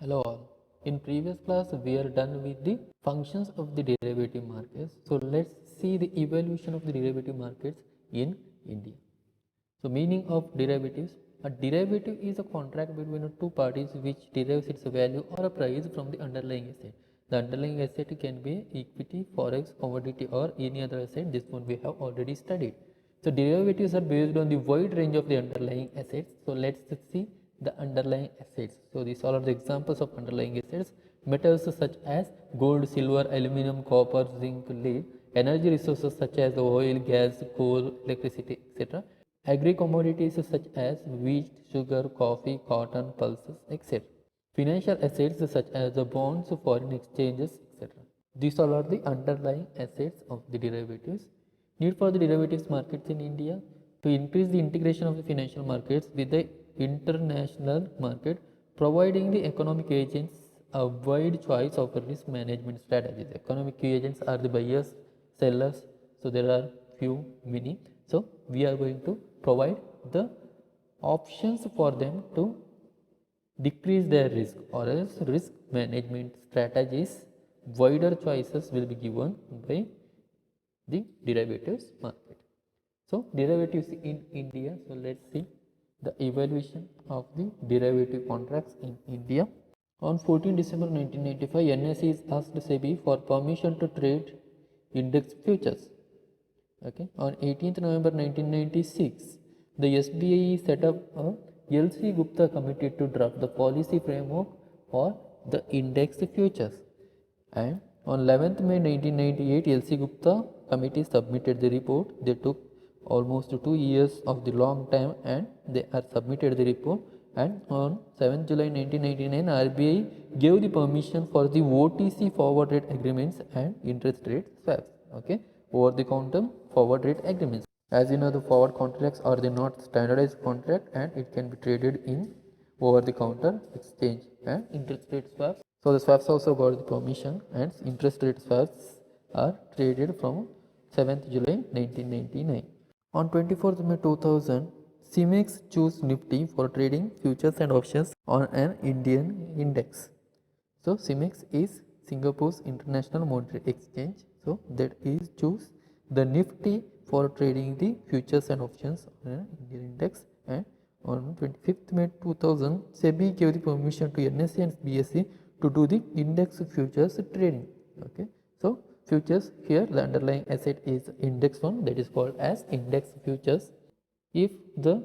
Hello all. In previous class we are done with the functions of the derivative markets. So let's see the evaluation of the derivative markets in India. So meaning of derivatives. A derivative is a contract between two parties which derives its value or a price from the underlying asset. The underlying asset can be equity, forex, commodity or any other asset. This one we have already studied. So derivatives are based on the wide range of the underlying assets. So let's see the underlying assets. So these all are the examples of underlying assets. Metals such as gold, silver, aluminum, copper, zinc, lead. Energy resources such as oil, gas, coal, electricity, etc. Agri commodities such as wheat, sugar, coffee, cotton, pulses, etc. Financial assets such as bonds, foreign exchanges, etc. These all are the underlying assets of the derivatives. Need for the derivatives markets in India to increase the integration of the financial markets with the international market, providing the economic agents a wide choice of risk management strategies. Economic agents are the buyers, sellers, so there are few, many. So we are going to provide the options for them to decrease their risk, or else risk management strategies, wider choices will be given by the derivatives market. So derivatives in India. So let's see the evaluation of the derivative contracts in India. On 14 December 1995, NSE is asked SEBI for permission to trade index futures. Okay. On 18th November 1996, the SBI set up a LC Gupta committee to draft the policy framework for the index futures. And on 11th May 1998, LC Gupta committee submitted the report. They took almost 2 years of the long time and they are submitted the report. And on 7th July 1999, RBI gave the permission for the OTC forward rate agreements and interest rate swaps. Okay, over the counter forward rate agreements. As you know, the forward contracts are the not standardized contract and it can be traded in over the counter exchange. And interest rate swaps. So the swaps also got the permission, and interest rate swaps are traded from 7th July 1999. On 24th May 2000, CEMEX chose Nifty for trading futures and options on an Indian index. So CEMEX is Singapore's international monetary exchange. So that is choose the Nifty for trading the futures and options on an Indian index. And on 25th May 2000, SEBI gave the permission to NSE and BSE to do the index futures trading. Okay, so futures, here the underlying asset is index one, that is called as index futures. If the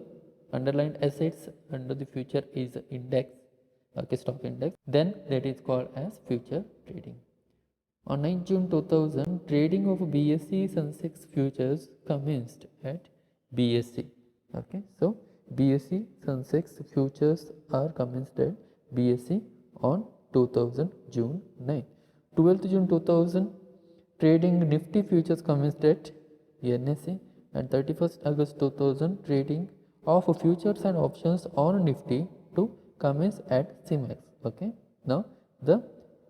underlying assets under the future is index, okay, stock index, then that is called as future trading. On 9 June 2000, trading of BSE Sensex futures commenced at BSE. Okay, so BSE Sensex futures are commenced at BSE on 2000 June 9. 12th June 2000, trading Nifty futures commenced at NSE, and 31st August 2000, trading of futures and options on Nifty to commence at CEMEX. Okay, now the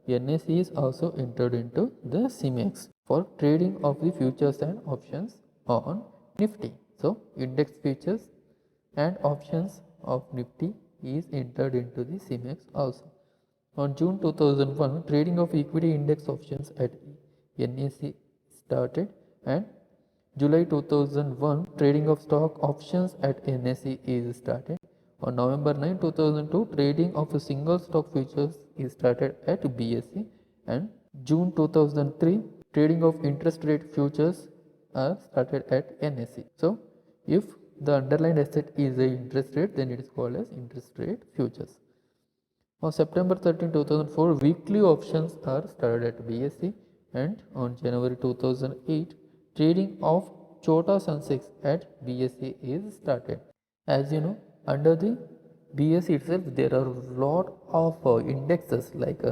NSE is also entered into the CEMEX for trading of the futures and options on Nifty. So index futures and options of Nifty is entered into the CEMEX also. On June 2001, trading of equity index options at NSE started, and July 2001, trading of stock options at NSE is started. On November 9, 2002, trading of a single stock futures is started at BSE, and June 2003, trading of interest rate futures are started at NSE. So, if the underlying asset is a interest rate, then it is called as interest rate futures. On September 13, 2004, weekly options are started at BSE, and on January 2008, trading of Chota Sensex at BSE is started. As you know, under the BSE itself, there are a lot of indexes like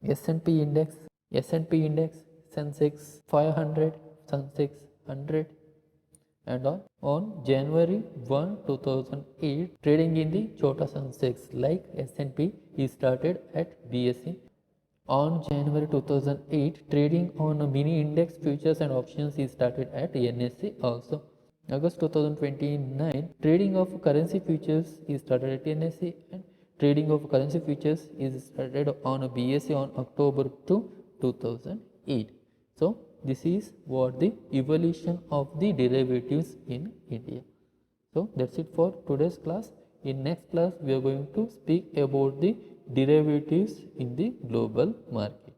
S&P index, Sensex 500, Sensex 100, and on January 1, 2008, trading in the Chota Sensex like S&P is started at BSE. On January 2008, trading on a mini index futures and options is started at NSE also. August 2029, trading of currency futures is started at NSE, and trading of currency futures is started on a BSE on October 2, 2008. So this is what the evolution of the derivatives in India. So that's it for today's class. In next class we are going to speak about the derivatives in the global market.